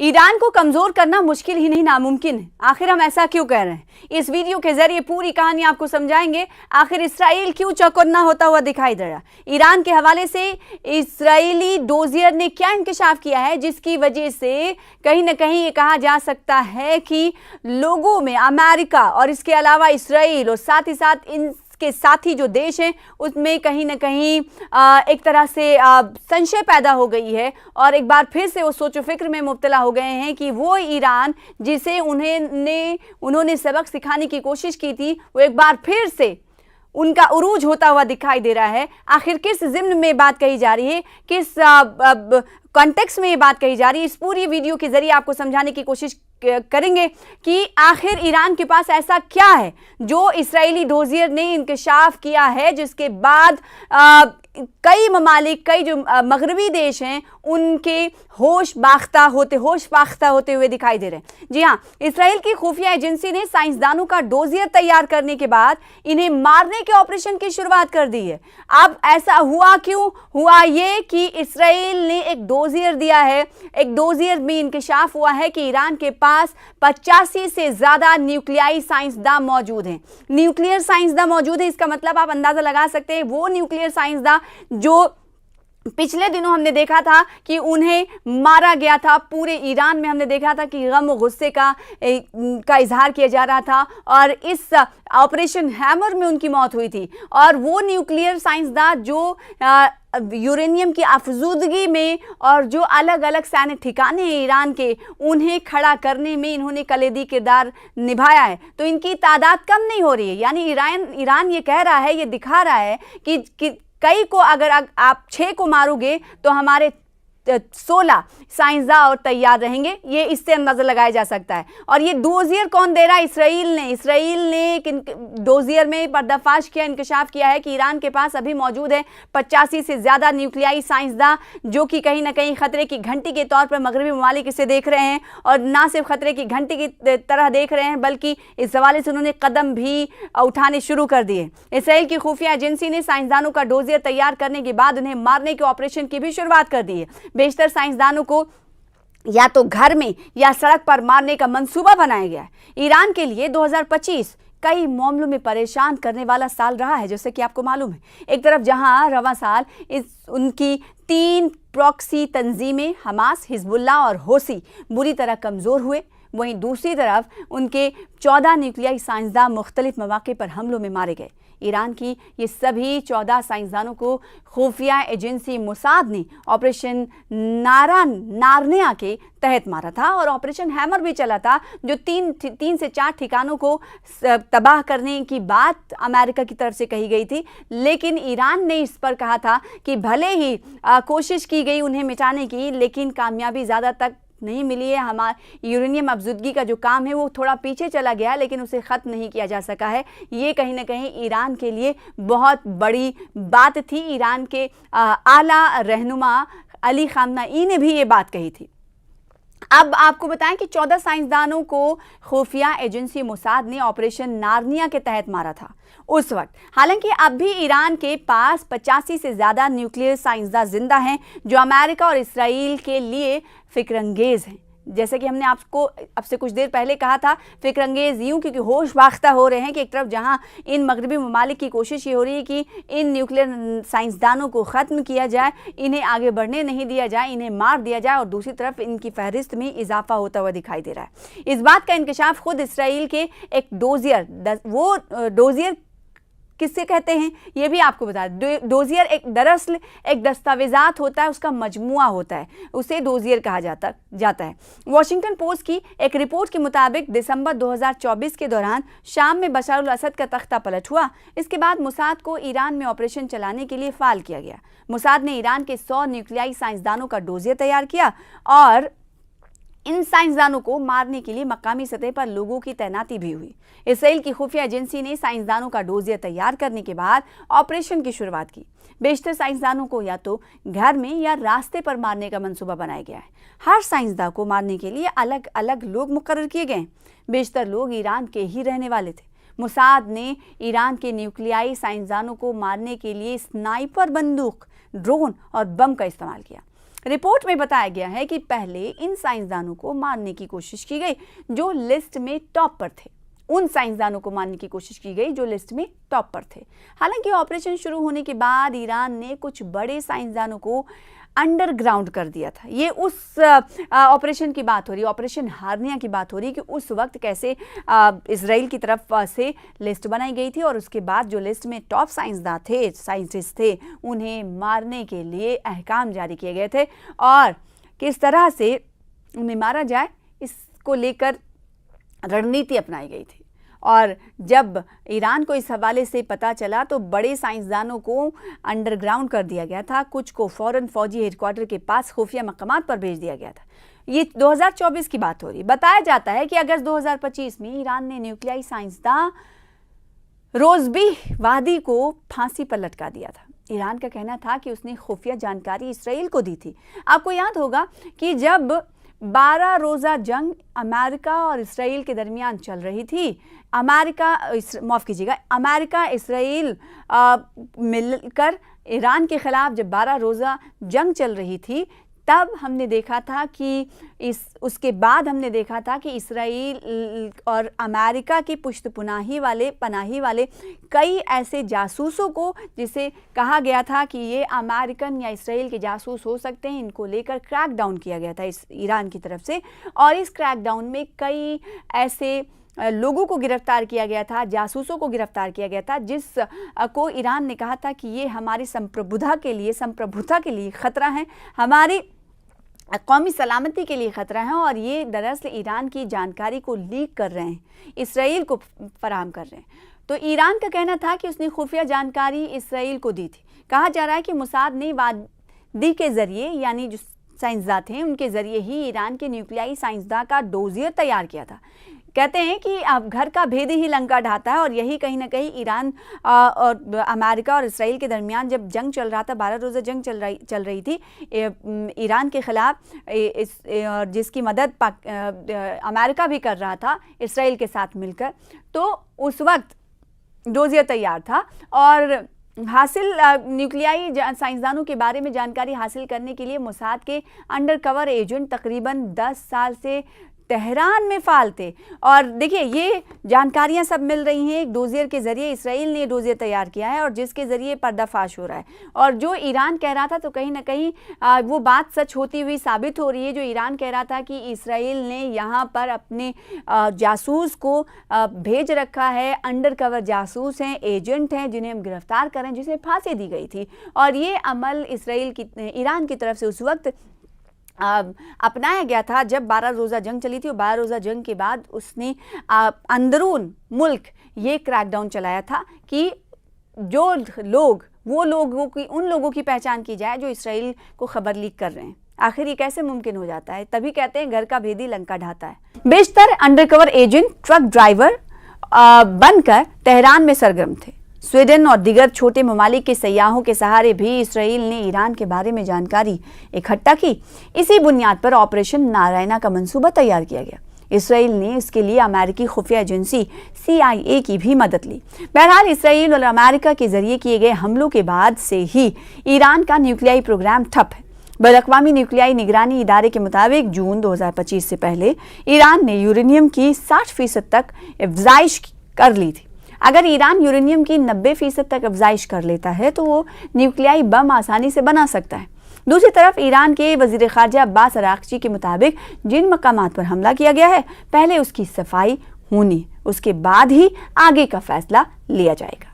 Iran को कमजोर करना मुश्किल ही नहीं नामुमकिन है। आखिर हम ऐसा क्यों कह रहे हैं? इस वीडियो के जरिए पूरी कहानी आपको समझाएंगे। आखिर इसराइल क्यों चौकन्ना होता हुआ दिखाई दे रहा? ईरान के हवाले से इसराइली डोजियर ने क्या इंकशाफ किया है जिसकी वजह से कहीं ना कहीं ये कहा जा सकता है कि लोगों में अमेरिका और इसके अलावा इसराइल और साथ ही साथ के साथी जो देश हैं उसमें कहीं ना कहीं एक तरह से संशय पैदा हो गई है और एक बार फिर से वो सोचो फिक्र में मुब्तला हो गए हैं कि वो ईरान जिसे उन्होंने सबक सिखाने की कोशिश की थी वो एक बार फिर से उनका उरूज होता हुआ दिखाई दे रहा है। आखिर किस ज़िम्न में बात कही जा रही है, किस कॉन्टेक्स्ट में ये बात कही जा रही है, इस पूरी वीडियो के जरिए आपको समझाने की कोशिश करेंगे कि आखिर ईरान के पास ऐसा क्या है जो इसराइली डोजियर ने इंकशाफ किया है जिसके बाद कई ममालिक, कई जो मगरबी देश हैं उनके होश बाख्ता होते हुए दिखाई दे रहे हैं। जी हाँ, इसराइल की खुफिया एजेंसी ने साइंसदानों का डोजियर तैयार करने के बाद इन्हें मारने के ऑपरेशन की शुरुआत कर दी है। अब ऐसा हुआ क्यों? हुआ ये कि इसराइल ने एक डोजियर दिया है। एक डोजियर में इंकशाफ हुआ है कि ईरान के पास 85 से ज्यादा न्यूक्लियाई साइंसदान मौजूद हैं। न्यूक्लियर साइंसदान मौजूद है, इसका मतलब आप अंदाजा लगा सकते हैं वो न्यूक्लियर साइंसदान जो पिछले दिनों हमने देखा था कि उन्हें मारा गया था। पूरे ईरान में हमने देखा था कि गम और गुस्से का इजहार किया जा रहा था और इस ऑपरेशन हैमर में उनकी मौत हुई थी। और वो न्यूक्लियर साइंसदान जो यूरेनियम की अफजूदगी में और जो अलग अलग सैन्य ठिकाने हैं ईरान के, उन्हें खड़ा करने में इन्होंने कलीदी किरदार निभाया है। तो इनकी तादाद कम नहीं हो रही है। यानी ईरान ये कह रहा है, ये दिखा रहा है कि कई को अगर आप 6 को मारोगे तो हमारे 16 साइंसदान और तैयार रहेंगे। ये इससे अंदाजा लगाया जा सकता है। और ये डोजियर कौन दे रहा है? इसराइल ने एक डोजियर में पर्दाफाश किया, इंकशाफ किया है कि ईरान के पास अभी मौजूद है 85 से ज़्यादा न्यूक्लियाई साइंसदान जो कि कहीं ना कहीं खतरे की घंटी के तौर पर मगरबी ममालिक इसे देख रहे हैं। और ना सिर्फ खतरे की घंटी की तरह देख रहे हैं बल्कि इस हवाले से उन्होंने कदम भी उठाने शुरू कर दिए। इसराइल की खुफिया एजेंसी ने साइंसदानों का डोजियर तैयार करने के बाद उन्हें मारने के ऑपरेशन की भी शुरुआत कर दी है। बेशतर साइंसदानों को या तो घर में या सड़क पर मारने का मंसूबा बनाया गया है। ईरान के लिए 2025 कई मामलों में परेशान करने वाला साल रहा है। जैसे कि आपको मालूम है, एक तरफ जहां रवां साल उनकी 3 प्रॉक्सी तंजीमें हमास, हिजबुल्लाह और होसी बुरी तरह कमज़ोर हुए, वहीं दूसरी तरफ उनके 14 न्यूक्लियाई साइंसदान मुख्तलिफ मौके पर हमलों में मारे गए। ईरान की ये सभी 14 साइंसदानों को खुफिया एजेंसी मोसाद ने ऑपरेशन नारनिया के तहत मारा था और ऑपरेशन हैमर भी चला था जो 3 से 4 ठिकानों को तबाह करने की बात अमेरिका की तरफ से कही गई थी। लेकिन ईरान ने इस पर कहा था कि भले ही कोशिश की गई उन्हें मिटाने की, लेकिन कामयाबी ज़्यादा तक नहीं मिली है। हमारा यूरेनियम अफजूदगी का जो काम है वो थोड़ा पीछे चला गया लेकिन उसे ख़त्म नहीं किया जा सका है। ये कहीं ना कहीं ईरान के लिए बहुत बड़ी बात थी। ईरान के आला रहनुमा अली खामनेई ने भी ये बात कही थी। अब आपको बताएं कि 14 साइंसदानों को खुफिया एजेंसी मोसाद ने ऑपरेशन नारनिया के तहत मारा था उस वक्त। हालांकि अब भी ईरान के पास 85 से ज़्यादा न्यूक्लियर साइंसदान जिंदा हैं जो अमेरिका और इसराइल के लिए फिक्रंगेज हैं। जैसे कि हमने आपको अब से कुछ देर पहले कहा था, फिक्रंगेज यूं क्योंकि होश बाख्ता हो रहे हैं कि एक तरफ जहां इन मगरबी ममालिक की कोशिश ये हो रही है कि इन न्यूक्लियर साइंसदानों को ख़त्म किया जाए, इन्हें आगे बढ़ने नहीं दिया जाए, इन्हें मार दिया जाए, और दूसरी तरफ इनकी फहरिस्त में इजाफा होता हुआ दिखाई दे रहा है। इस बात का इंकशाफ खुद इसराइल के एक डोजियर किससे कहते हैं ये भी आपको बता दें। डोजियर दरअसल एक दस्तावेजात होता है, उसका मजमुआ होता है, उसे डोजियर कहा जाता है। वॉशिंगटन पोस्ट की एक रिपोर्ट के मुताबिक दिसंबर 2024 के दौरान शाम में बशर अल असद का तख्ता पलट हुआ। इसके बाद मोसाद को ईरान में ऑपरेशन चलाने के लिए फाल किया गया। मोसाद ने ईरान के 100 न्यूक्लियाई साइंसदानों का डोजियर तैयार किया और इन साइंसदानों को मारने के लिए मकामी सतह पर लोगों की तैनाती भी हुई। इसराइल की खुफिया एजेंसी ने साइंसदानों का डोजियर तैयार करने के बाद ऑपरेशन की शुरुआत की। बेशतर साइंसदानों को या तो घर में या रास्ते पर मारने का मंसूबा बनाया गया है। हर साइंसदान को मारने के लिए अलग अलग लोग मुकर्रर किए गए। बेशतर लोग ईरान के ही रहने वाले थे। मोसाद ने ईरान के न्यूक्लियाई साइंसदानों को मारने के लिए स्नाइपर बंदूक, ड्रोन और बम का इस्तेमाल किया। रिपोर्ट में बताया गया है कि पहले इन साइंसदानों को मारने की कोशिश की गई जो लिस्ट में टॉप पर थे। उन साइंसदानों को मारने की कोशिश की गई जो लिस्ट में टॉप पर थे। हालांकि ऑपरेशन शुरू होने के बाद ईरान ने कुछ बड़े साइंसदानों को अंडरग्राउंड कर दिया था। ये उस ऑपरेशन की बात हो रही है, ऑपरेशन हार्निया की बात हो रही है कि उस वक्त कैसे इजराइल की तरफ से लिस्ट बनाई गई थी और उसके बाद जो लिस्ट में टॉप साइंटिस्ट थे उन्हें मारने के लिए अहकाम जारी किए गए थे और किस तरह से उन्हें मारा जाए इसको लेकर रणनीति अपनाई गई थी। और जब ईरान को इस हवाले से पता चला तो बड़े साइंसदानों को अंडरग्राउंड कर दिया गया था, कुछ को फौरन फौजी हेडक्वार्टर के पास खुफिया मकामात पर भेज दिया गया था। ये 2024 की बात हो रही। बताया जाता है कि अगस्त 2025 में ईरान ने न्यूक्लियाई साइंसदान रोज़बी वादी को फांसी पर लटका दिया था। ईरान का कहना था कि उसने खुफिया जानकारी इसराइल को दी थी। आपको याद होगा कि जब 12 रोज़ा जंग अमेरिका और इसराइल के दरमियान चल रही थी, अमेरिका इसराइल मिलकर ईरान के खिलाफ जब 12 रोज़ा जंग चल रही थी, तब हमने देखा था कि उसके बाद हमने देखा था कि इसराइल और अमेरिका की पनाही वाले कई ऐसे जासूसों को, जिसे कहा गया था कि ये अमेरिकन या इसराइल के जासूस हो सकते हैं, इनको लेकर क्रैकडाउन किया गया था इस ईरान की तरफ से। और इस क्रैकडाउन में कई ऐसे लोगों को गिरफ्तार किया गया था, जासूसों को गिरफ्तार किया गया था, जिस को ईरान ने कहा था कि ये हमारी संप्रभुता के लिए खतरा है, हमारी कौमी सलामती के लिए खतरा है और ये दरअसल ईरान की जानकारी को लीक कर रहे हैं, इसराइल को फराहम कर रहे हैं। तो ईरान का कहना था कि उसने खुफिया जानकारी इसराइल को दी थी। कहा जा रहा है कि मोसाद ने वादी के जरिए, यानी जो साइंसदान थे उनके जरिए ही ईरान के न्यूक्लियाई साइंसदान का डोजियर तैयार किया था। कहते हैं कि अब घर का भेद ही लंका ढाता है और यही कहीं ना कहीं ईरान और अमेरिका और इसराइल के दरमियान जब जंग चल रहा था, 12 रोज़ा जंग चल रही थी ईरान के ख़िलाफ़, जिसकी मदद अमेरिका भी कर रहा था इसराइल के साथ मिलकर, तो उस वक्त डोजियर तैयार था और न्यूक्लियाई साइंसदानों के बारे में जानकारी हासिल करने के लिए मोसाद के अंडरकवर एजेंट तकरीबन 10 साल से तेहरान में फाल थे। और देखिए ये जानकारियां सब मिल रही हैं एक डोजियर के ज़रिए। इसराइल ने डोजियर तैयार किया है और जिसके ज़रिए पर्दाफाश हो रहा है, और जो ईरान कह रहा था तो कहीं ना कहीं वो बात सच होती हुई साबित हो रही है। जो ईरान कह रहा था कि इसराइल ने यहाँ पर अपने जासूस को भेज रखा है, अंडरकवर जासूस हैं, एजेंट हैं, जिन्हें हम गिरफ्तार करें, जिसे फांसी दी गई थी। और ये अमल ईरान की तरफ से उस वक्त अपनाया गया था जब 12 रोज़ा जंग चली थी। और 12 रोज़ा जंग के बाद उसने अंदरून मुल्क ये क्रैकडाउन चलाया था कि उन लोगों की पहचान की जाए जो इसराइल को खबर लीक कर रहे हैं। आखिर ये कैसे मुमकिन हो जाता है? तभी कहते हैं घर का भेदी लंका ढाता है। बेशतर अंडरकवर एजेंट ट्रक ड्राइवर बनकर तेहरान में सरगर्म थे। स्वीडन और दीगर छोटे ममालिक के सयाहों के सहारे भी इसराइल ने ईरान के बारे में जानकारी इकट्ठा की। इसी बुनियाद पर ऑपरेशन नारायणा का मंसूबा तैयार किया गया। इसराइल ने इसके लिए अमेरिकी खुफिया एजेंसी CIA की भी मदद ली। बहरहाल इसराइल और अमेरिका के जरिए किए गए हमलों के बाद से ही ईरान का न्यूक्लियाई प्रोग्राम ठप है। बैनुल-अक़वामी न्यूक्लियाई निगरानी इदारे के मुताबिक जून 2025 से पहले ईरान ने यूरेनियम की 60% तक अफ़ज़ाइश कर ली थी। अगर ईरान यूरेनियम की 90% तक अफ़ज़ाइश कर लेता है तो वो न्यूक्लियाई बम आसानी से बना सकता है। दूसरी तरफ ईरान के वज़ीर ख़ारजा अब्बास अराग़ची के मुताबिक जिन मकामात पर हमला किया गया है, पहले उसकी सफाई होनी, उसके बाद ही आगे का फैसला लिया जाएगा।